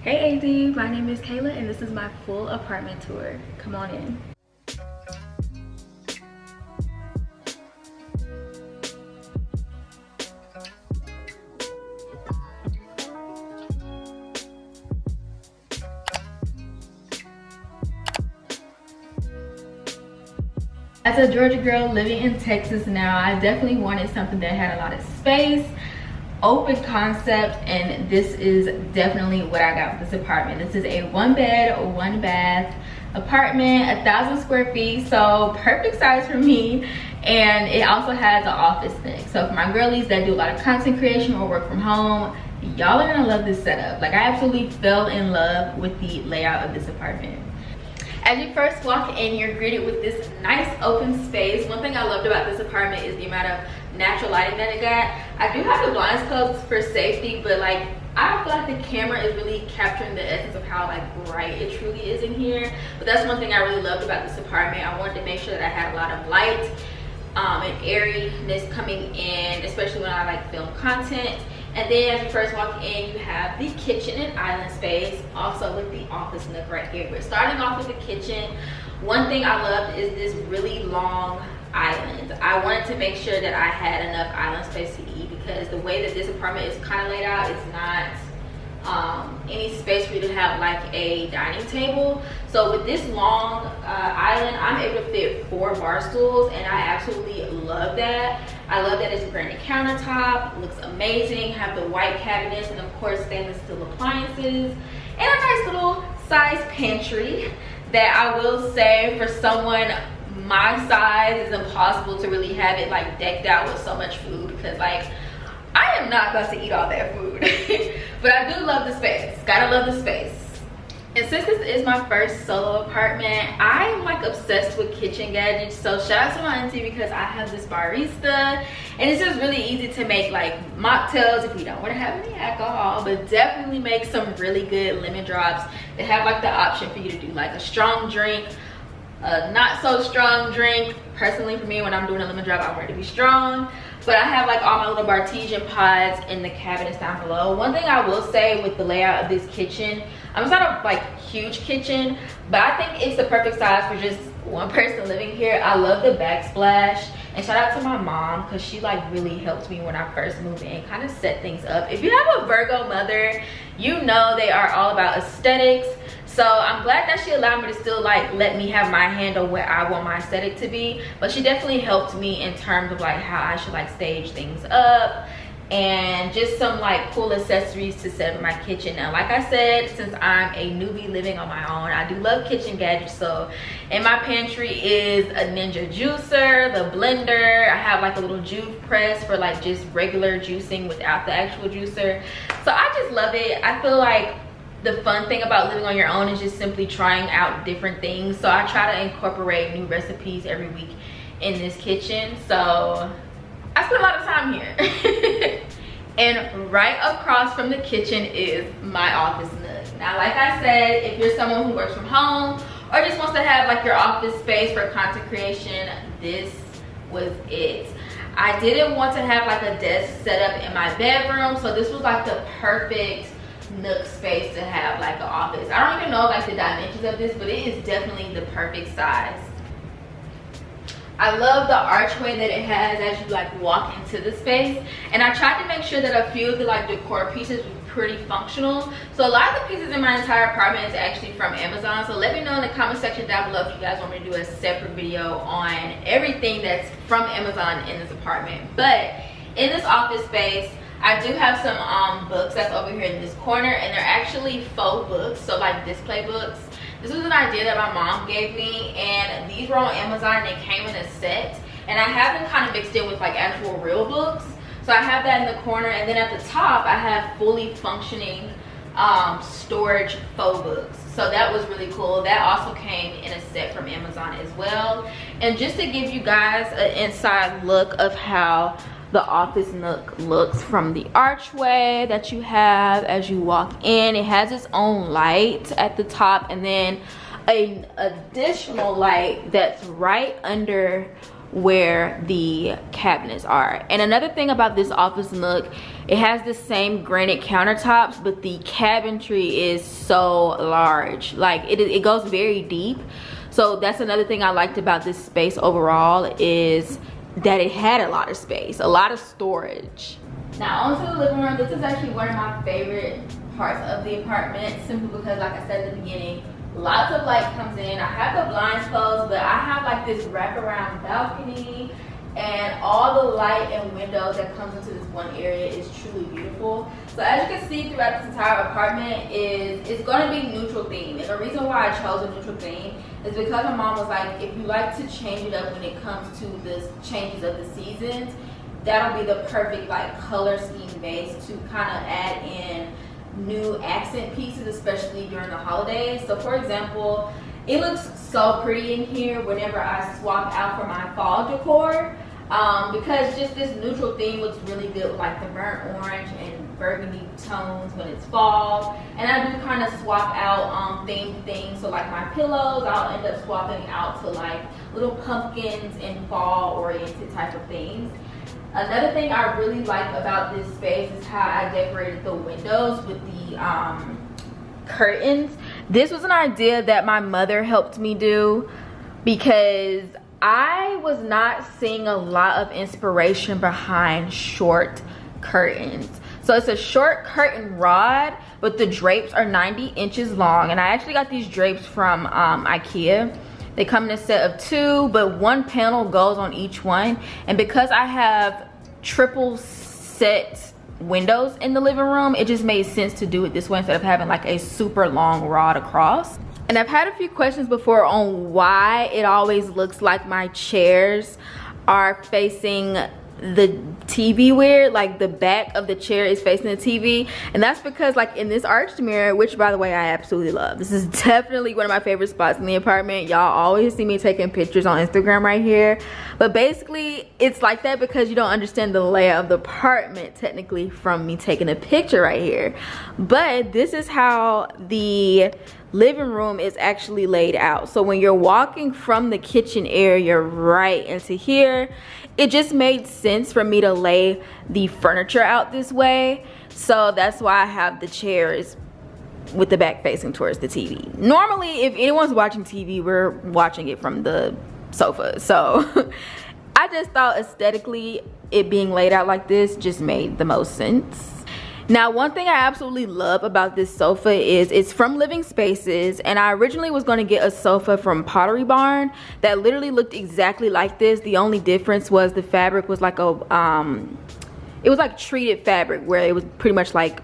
Hey AD, my name is Kayla and this is my full apartment tour. Come on in. As a Georgia girl living in Texas now, I definitely wanted something that had a lot of space, open concept, and this is definitely what I got with this apartment. This is a 1-bed, 1-bath apartment, 1,000 square feet, so perfect size for me. And it also has an office nook. So for my girlies that do a lot of content creation or work from home, y'all are gonna love this setup. Like, I absolutely fell in love with the layout of this apartment. As you first walk in, you're greeted with this nice open space. One thing I loved about this apartment is the amount of natural lighting that it got. I do have the blinds closed for safety, but like, I feel like the camera is really capturing the essence of how like bright it truly is in here. But that's one thing I really loved about this apartment. I wanted to make sure that I had a lot of light and airiness coming in, especially when I like film content. And then as you first walk in, you have the kitchen and island space, also with the office nook right here. But starting off with the kitchen, one thing I loved is this really long island. I wanted to make sure that I had enough island space to eat, because the way that this apartment is kind of laid out, it's not any space for you to have like a dining table. So with this long island, I'm able to fit 4 bar stools, and I absolutely love that. I love that it's a granite countertop, looks amazing, have the white cabinets, and of course stainless steel appliances, and a nice little size pantry that I will say for someone my size is impossible to really have it like decked out with so much food, because like I am not about to eat all that food. But I do love the space. Gotta love the space. And since this is my first solo apartment, I'm like obsessed with kitchen gadgets. So shout out to my auntie, because I have this barista, and it's just really easy to make like mocktails if you don't want to have any alcohol, but definitely make some really good lemon drops that have like the option for you to do like a strong drink, a not so strong drink. Personally for me, when I'm doing a lemon drop, I want it to be strong. But I have like all my little Bartesian pods in the cabinets down below. One thing I will say with the layout of this kitchen, it's not a like huge kitchen, but I think it's the perfect size for just one person living here. I love the backsplash, and shout out to my mom, because she like really helped me when I first moved in, kind of set things up. If you have a Virgo mother, you know they are all about aesthetics. So I'm glad that she allowed me to still like let me have my hand on where I want my aesthetic to be. But she definitely helped me in terms of like how I should like stage things up, and just some like cool accessories to set up my kitchen. Now, like I said, since I'm a newbie living on my own, I do love kitchen gadgets. So in my pantry is a Ninja juicer, the blender. I have like a little juice press for like just regular juicing without the actual juicer. So I just love it. I feel like the fun thing about living on your own is just simply trying out different things. So I try to incorporate new recipes every week in this kitchen. So I spend a lot of time here. And right across from the kitchen is my office nook. Now, like I said, if you're someone who works from home or just wants to have like your office space for content creation, this was it. I didn't want to have like a desk set up in my bedroom, so this was like the perfect nook space to have like an office. I don't even know like the dimensions of this, but it is definitely the perfect size. I love the archway that it has as you like walk into the space, and I tried to make sure that a few of the like decor pieces were pretty functional. So a lot of the pieces in my entire apartment is actually from Amazon. So let me know in the comment section down below if you guys want me to do a separate video on everything that's from Amazon in this apartment. But in this office space, I do have some books that's over here in this corner, and they're actually faux books, so like display books. This was an idea that my mom gave me, and these were on Amazon, and they came in a set, and I have them kind of mixed in with like actual real books. So I have that in the corner, and then at the top I have fully functioning storage faux books. So that was really cool. That also came in a set from Amazon as well. And just to give you guys an inside look of how the office nook looks from the archway that you have as you walk in, it has its own light at the top, and then an additional light that's right under where the cabinets are. And another thing about this office nook It has the same granite countertops, but the cabinetry is so large. Like it goes very deep. So that's another thing I liked about this space overall, is that it had a lot of space, a lot of storage. Now onto the living room. This is actually one of my favorite parts of the apartment, simply because, like I said at the beginning, lots of light comes in. I have the blinds closed, but I have like this wraparound balcony, and all the light and windows that comes into this one area is truly beautiful. So as you can see throughout this entire apartment, it's going to be neutral theme. And the reason why I chose a neutral theme is because my mom was like, if you like to change it up when it comes to the changes of the seasons, that'll be the perfect like color scheme base to kind of add in new accent pieces, especially during the holidays. So for example, it looks so pretty in here whenever I swap out for my fall decor, because just this neutral theme looks really good with like the burnt orange and burgundy tones when it's fall. And I do kind of swap out themed things. So like my pillows, I'll end up swapping out to like little pumpkins and fall oriented type of things. Another thing I really like about this space is how I decorated the windows with the curtains. This was an idea that my mother helped me do, because I was not seeing a lot of inspiration behind short curtains. So it's a short curtain rod, but the drapes are 90 inches long. And I actually got these drapes from IKEA. They come in a set of 2, but 1 panel goes on each one. And because I have triple set windows in the living room, it just made sense to do it this way instead of having like a super long rod across. And I've had a few questions before on why it always looks like my chairs are facing the TV weird, like the back of the chair is facing the TV. And that's because like in this arched mirror, which by the way I absolutely love, this is definitely one of my favorite spots in the apartment. Y'all always see me taking pictures on Instagram right here, but basically it's like that because you don't understand the layout of the apartment technically from me taking a picture right here. But this is how the living room is actually laid out. So when you're walking from the kitchen area right into here, it just made sense for me to lay the furniture out this way. So that's why I have the chairs with the back facing towards the TV. Normally, if anyone's watching TV, we're watching it from the sofa. So I just thought aesthetically it being laid out like this just made the most sense. Now, one thing I absolutely love about this sofa is it's from Living Spaces, and I originally was going to get a sofa from Pottery Barn that literally looked exactly like this. The only difference was the fabric was like a it was like treated fabric, where it was pretty much like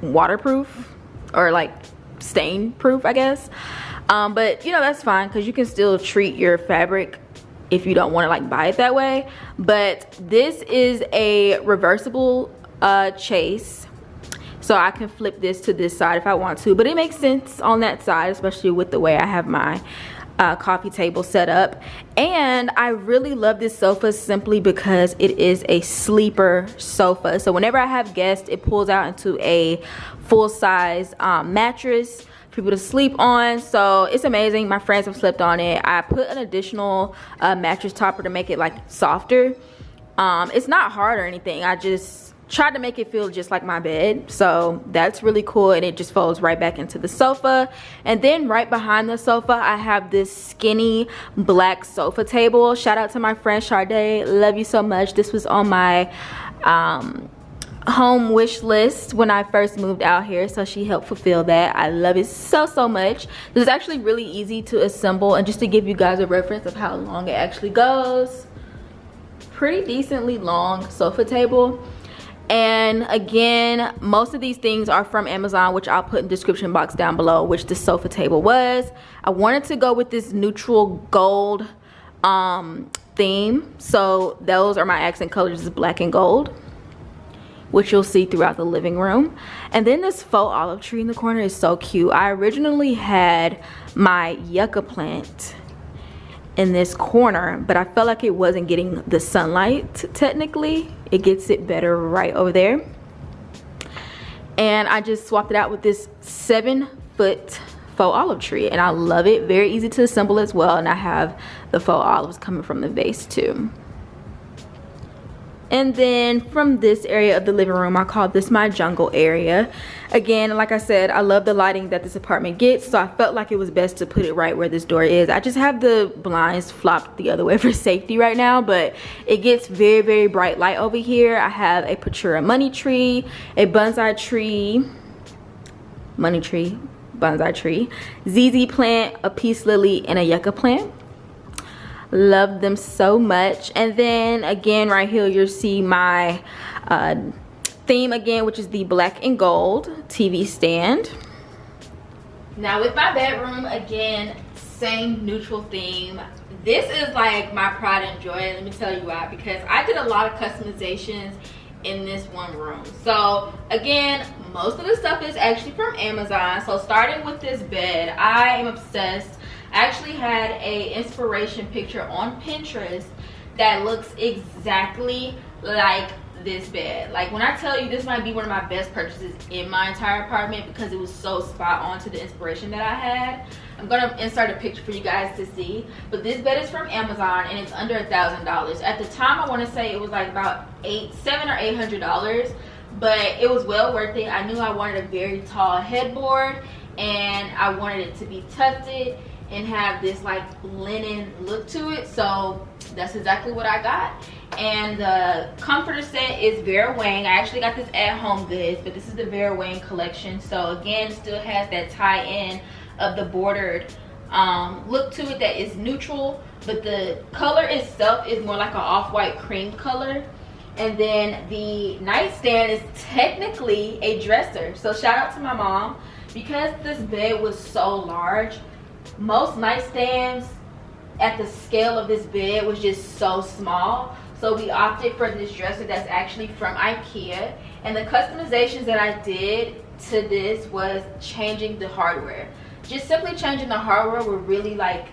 waterproof or like stain proof, I guess. But you know, that's fine because you can still treat your fabric if you don't want to like buy it that way. But this is a reversible chase, so I can flip this to this side if I want to, but it makes sense on that side, especially with the way I have my coffee table set up. And I really love this sofa simply because it is a sleeper sofa. So whenever I have guests, it pulls out into a full-size mattress for people to sleep on. So it's amazing. My friends have slept on it. I put an additional mattress topper to make it like softer. It's not hard or anything. I just tried to make it feel just like my bed. So that's really cool, and it just folds right back into the sofa. And then right behind the sofa, I have this skinny black sofa table. Shout out to my friend Sade, love you so much. This was on my home wish list when I first moved out here, so she helped fulfill that. I love it so much. This is actually really easy to assemble, and just to give you guys a reference of how long it actually goes, pretty decently long sofa table. And again, most of these things are from Amazon, which I'll put in the description box down below, which the sofa table was. I wanted to go with this neutral gold theme, so those are my accent colors, is black and gold, which you'll see throughout the living room. And then this faux olive tree in the corner is so cute. I originally had my yucca plant in this corner, but I felt like it wasn't getting the sunlight. Technically it gets it better right over there, and I just swapped it out with this 7-foot faux olive tree, and I love it. Very easy to assemble as well, and I have the faux olives coming from the vase too. And then from this area of the living room, I call this my jungle area. Again, like I said, I love the lighting that this apartment gets, so I felt like it was best to put it right where this door is. I just have the blinds flopped the other way for safety right now, but it gets very, very bright light over here. I have a Patura money tree, a bonsai tree, money tree, bonsai tree, ZZ plant, a peace lily, and a yucca plant. Love them so much. And then again right here you'll see my theme again, which is the black and gold TV stand. Now with my bedroom, again, same neutral theme. This is like my pride and joy. Let me tell you why. Because I did a lot of customizations in this one room. So again, most of the stuff is actually from Amazon. So starting with this bed, I am obsessed. I actually had a inspiration picture on Pinterest that looks exactly like this bed. Like when I tell you, this might be one of my best purchases in my entire apartment because it was so spot on to the inspiration that I had. I'm gonna insert a picture for you guys to see, but this bed is from Amazon and it's under $1,000. At the time, I want to say it was like about $700 or $800, but it was well worth it. I knew I wanted a very tall headboard and I wanted it to be tufted and have this like linen look to it, so that's exactly what I got. And the comforter set is Vera Wang. I actually got this at Home Goods, but this is the Vera Wang collection. So again, still has that tie-in of the bordered look to it that is neutral, but the color itself is more like an off-white cream color. And then the nightstand is technically a dresser, so shout out to my mom. Because this bed was so large, most nightstands at the scale of this bed was just so small, so we opted for this dresser that's actually from IKEA. And the customizations that I did to this was changing the hardware. Just simply changing the hardware would really like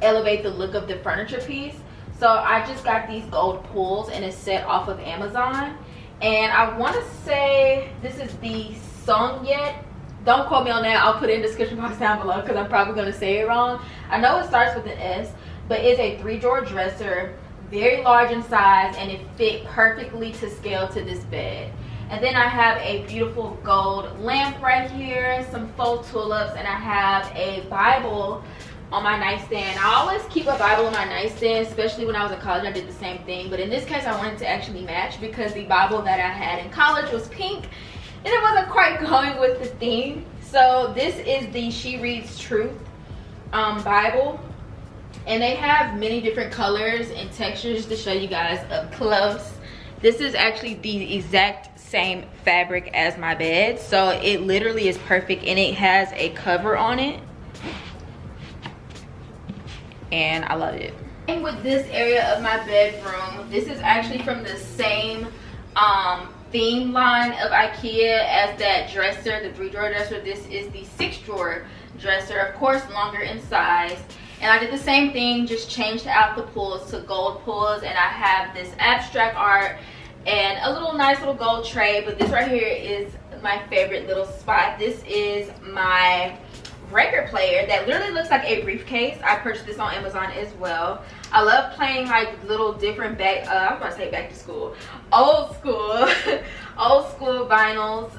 elevate the look of the furniture piece. So I just got these gold pulls and it's set off of Amazon, and I want to say this is the Songyet. Don't quote me on that. I'll put it in the description box down below because I'm probably going to say it wrong. I know it starts with an S, but it's a 3-drawer dresser, very large in size, and it fit perfectly to scale to this bed. And then I have a beautiful gold lamp right here, some faux tulips, and I have a Bible on my nightstand. I always keep a Bible on my nightstand, especially when I was in college. I did the same thing, but in this case I wanted to actually match because the Bible that I had in college was pink and it wasn't quite going with the theme. So this is the She Reads Truth Bible, and they have many different colors and textures to show you guys up close. This is actually the exact same fabric as my bed, so it literally is perfect, and it has a cover on it and I love it. And with this area of my bedroom, this is actually from the same theme line of IKEA as that dresser, the 3-drawer dresser. This is the 6-drawer dresser, of course longer in size. And I did the same thing, just changed out the pulls to gold pulls, and I have this abstract art and a little nice little gold tray. But this right here is my favorite little spot. This is my record player that literally looks like a briefcase. I purchased this on Amazon as well. I love playing like little different I was about to say back to school, old school old school vinyls.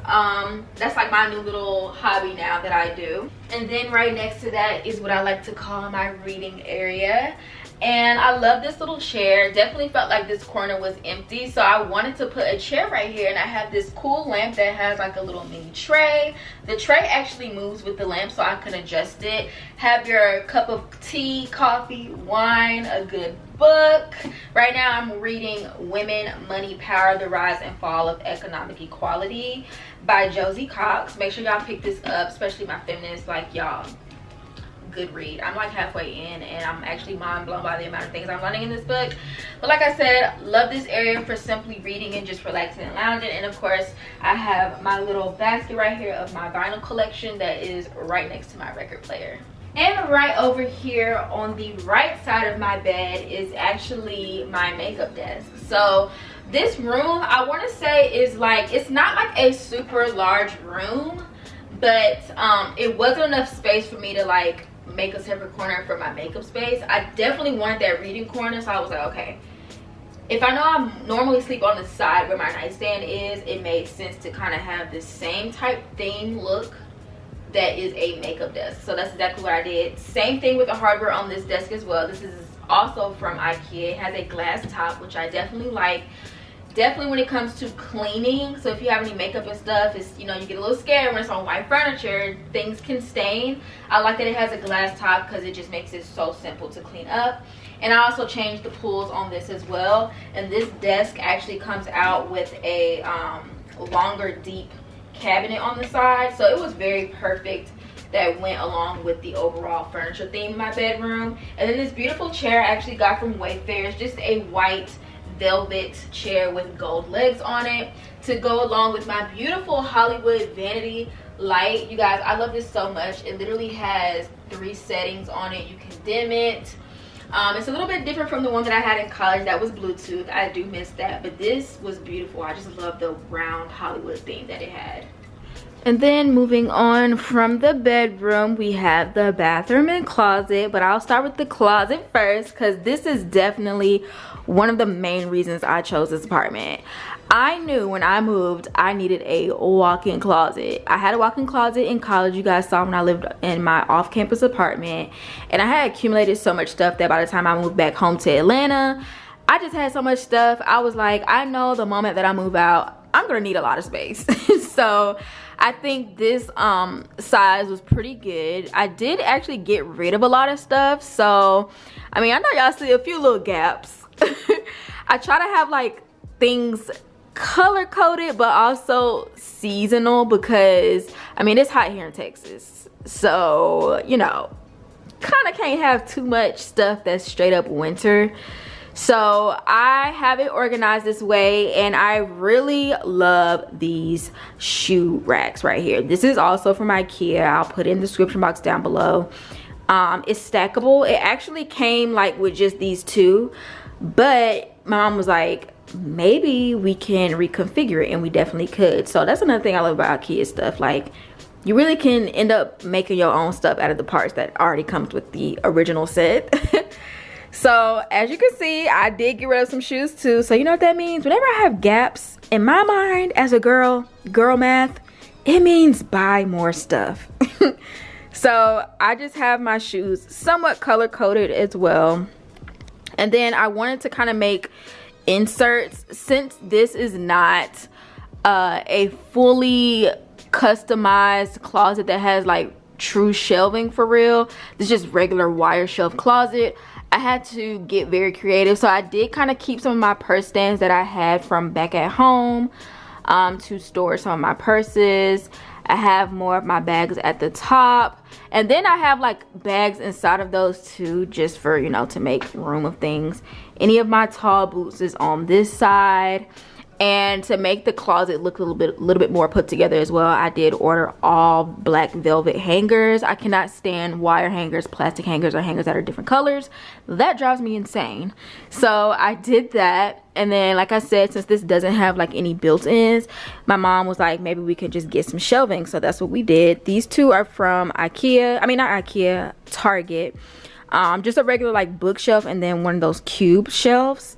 That's like my new little hobby now that I do. And then right next to that is what I like to call my reading area. And I love this little chair. Definitely felt like this corner was empty, so I wanted to put a chair right here. And I have this cool lamp that has like a little mini tray. The tray actually moves with the lamp, so I can adjust it. Have your cup of tea, coffee, wine, a good book. Right now I'm reading Women, Money, Power, The Rise and Fall of Economic Equality by Josie Cox. Make sure y'all pick this up, especially my feminists like y'all. Good read. I'm like halfway in and I'm actually mind blown by the amount of things I'm learning in this book. But like I said, love this area for simply reading and just relaxing and lounging. And of course I have my little basket right here of my vinyl collection that is right next to my record player. And right over here on the right side of my bed is actually my makeup desk. So this room, I want to say, is like, it's not like a super large room, but it wasn't enough space for me to like make a separate corner for my makeup space. I definitely wanted that reading corner, so I was like, okay, if I know I normally sleep on the side where my nightstand is, it made sense to kind of have the same type theme look that is a makeup desk. So that's exactly what I did. Same thing with the hardware on this desk as well. This is also from IKEA. It has a glass top, which I definitely like. Definitely when it comes to cleaning. So if you have any makeup and stuff, it's, you know, you get a little scared when it's on white furniture, things can stain. I like that it has a glass top because it just makes it so simple to clean up. And I also changed the pulls on this as well. And this desk actually comes out with a longer, deep cabinet on the side. So it was very perfect. That went along with the overall furniture theme in my bedroom. And then this beautiful chair I actually got from Wayfair. It's just a white velvet chair with gold legs on it to go along with my beautiful Hollywood vanity light. You guys, I love this so much. It literally has 3 settings on it. You can dim it. It's a little bit different from the one that I had in college that was Bluetooth. I do miss that, but this was beautiful. I just love the round Hollywood theme that it had. And then moving on from the bedroom, we have the bathroom and closet. But I'll start with the closet first because this is definitely one of the main reasons I chose this apartment. I knew when I moved, I needed a walk-in closet. I had a walk-in closet in college. You guys saw when I lived in my off-campus apartment. And I had accumulated so much stuff that by the time I moved back home to Atlanta, I just had so much stuff. I was like, I know the moment that I move out, I'm gonna need a lot of space. So I think this size was pretty good. I did actually get rid of a lot of stuff. So, I mean, I know y'all see a few little gaps. I try to have like things color coded but also seasonal because, I mean, it's hot here in Texas. So, you know, kind of can't have too much stuff that's straight up winter. So I have it organized this way, and I really love these shoe racks right here. This is also from IKEA. I'll put it in the description box down below. It's stackable. It actually came like with just these 2, but my mom was like, maybe we can reconfigure it, and we definitely could. So that's another thing I love about IKEA stuff. Like, you really can end up making your own stuff out of the parts that already comes with the original set. So as you can see, I did get rid of some shoes too. So you know what that means? Whenever I have gaps in my mind as a girl math, it means buy more stuff. So I just have my shoes somewhat color coded as well. And then I wanted to kind of make inserts, since this is not a fully customized closet that has like true shelving for real. This is just regular wire shelf closet. I had to get very creative, so I did kind of keep some of my purse stands that I had from back at home to store some of my purses. I have more of my bags at the top, and then I have like bags inside of those too, just for, you know, to make room of things. Any of my tall boots is on this side. And to make the closet look a little bit more put together as well, I did order all black velvet hangers. I cannot stand wire hangers, plastic hangers, or hangers that are different colors. That drives me insane. So I did that. And then, like I said, since this doesn't have like any built-ins, my mom was like, maybe we could just get some shelving. So that's what we did. These 2 are from IKEA. I mean, not IKEA, Target. Just a regular like bookshelf, and then one of those cube shelves.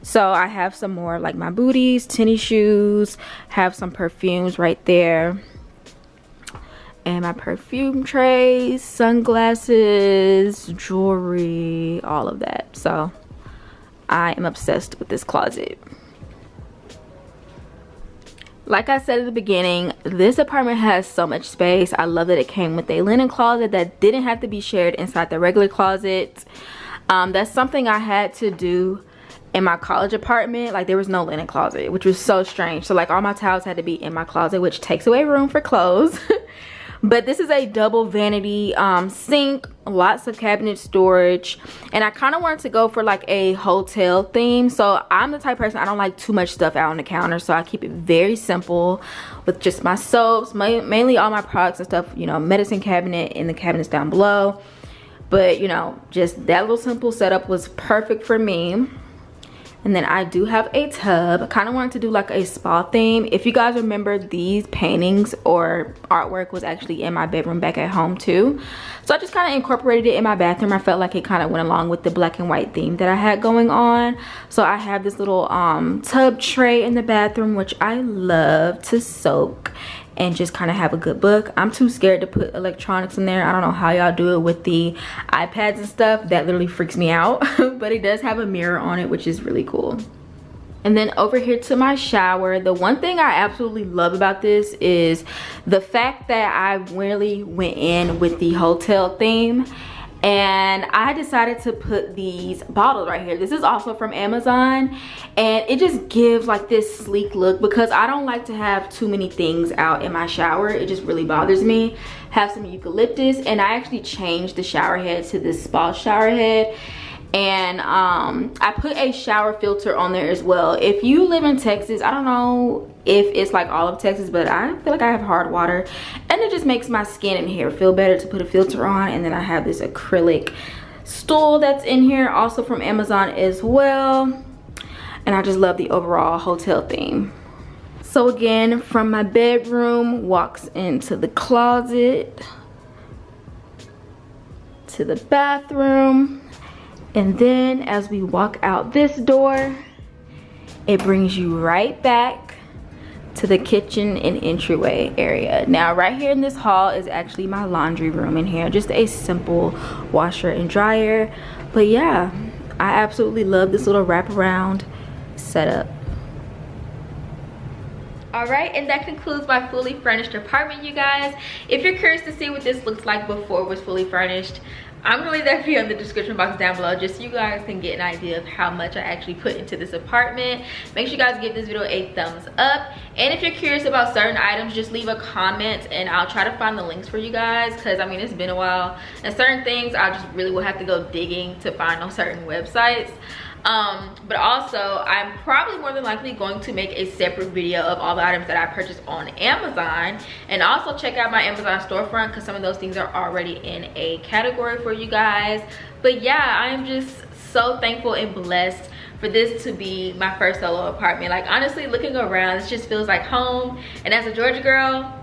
So I have some more like my booties, tennis shoes, have some perfumes right there, and my perfume trays, sunglasses, jewelry, all of that. So I am obsessed with this closet. Like I said at the beginning, this apartment has so much space. I love that it came with a linen closet that didn't have to be shared inside the regular closet. That's something I had to do in my college apartment. Like, there was no linen closet, which was so strange. So like all my towels had to be in my closet, which takes away room for clothes. But this is a double vanity sink, lots of cabinet storage, and I kind of wanted to go for like a hotel theme. So I'm the type of person, I don't like too much stuff out on the counter, so I keep it very simple with just my soaps, mainly all my products and stuff, you know, medicine cabinet in the cabinets down below. But you know, just that little simple setup was perfect for me. And then I do have a tub. I kind of wanted to do like a spa theme. If you guys remember, these paintings or artwork was actually in my bedroom back at home too. So I just kind of incorporated it in my bathroom. I felt like it kind of went along with the black and white theme that I had going on. So I have this little tub tray in the bathroom, which I love to soak and just kind of have a good book. I'm too scared to put electronics in there. I don't know how y'all do it with the iPads and stuff. That literally freaks me out. But it does have a mirror on it, which is really cool. And then over here to my shower, the one thing I absolutely love about this is the fact that I really went in with the hotel theme. And I decided to put these bottles right here. This is also from Amazon, and it just gives like this sleek look because I don't like to have too many things out in my shower. It just really bothers me. Have some eucalyptus, and I actually changed the shower head to this spa shower head. And I put a shower filter on there as well. If you live in Texas, I don't know if it's like all of Texas, but I feel like I have hard water, and it just makes my skin and hair feel better to put a filter on. And then I have this acrylic stool that's in here, also from Amazon as well. And I just love the overall hotel theme. So again, from my bedroom, walks into the closet, to the bathroom. And then as we walk out this door, it brings you right back to the kitchen and entryway area. Now right here in this hall is actually my laundry room in here. Just a simple washer and dryer. But yeah, I absolutely love this little wraparound setup. All right, and that concludes my fully furnished apartment, you guys. If you're curious to see what this looks like before it was fully furnished, I'm gonna leave that video in the description box down below, just so you guys can get an idea of how much I actually put into this apartment. Make sure you guys give this video a thumbs up, and if you're curious about certain items, just leave a comment and I'll try to find the links for you guys, because I mean, it's been a while, and certain things I just really will have to go digging to find on certain websites. But also I'm probably more than likely going to make a separate video of all the items that I purchased on Amazon, and also check out my Amazon storefront because some of those things are already in a category for you guys. But yeah, I'm just so thankful and blessed for this to be my first solo apartment. Like honestly, looking around, this just feels like home, and as a Georgia girl,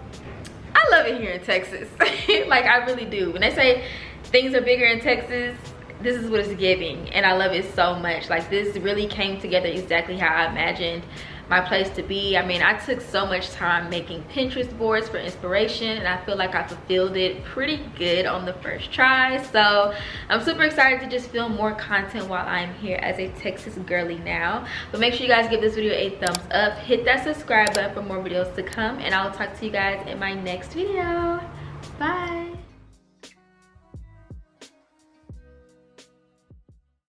I love it here in Texas. Like I really do. When they say things are bigger in Texas, this is what it's giving, and I love it so much. Like this really came together exactly how I imagined my place to be. I mean, I took so much time making Pinterest boards for inspiration, and I feel like I fulfilled it pretty good on the first try. So I'm super excited to just film more content while I'm here as a Texas girly now. But make sure you guys give this video a thumbs up, hit that subscribe button for more videos to come, and I'll talk to you guys in my next video. Bye.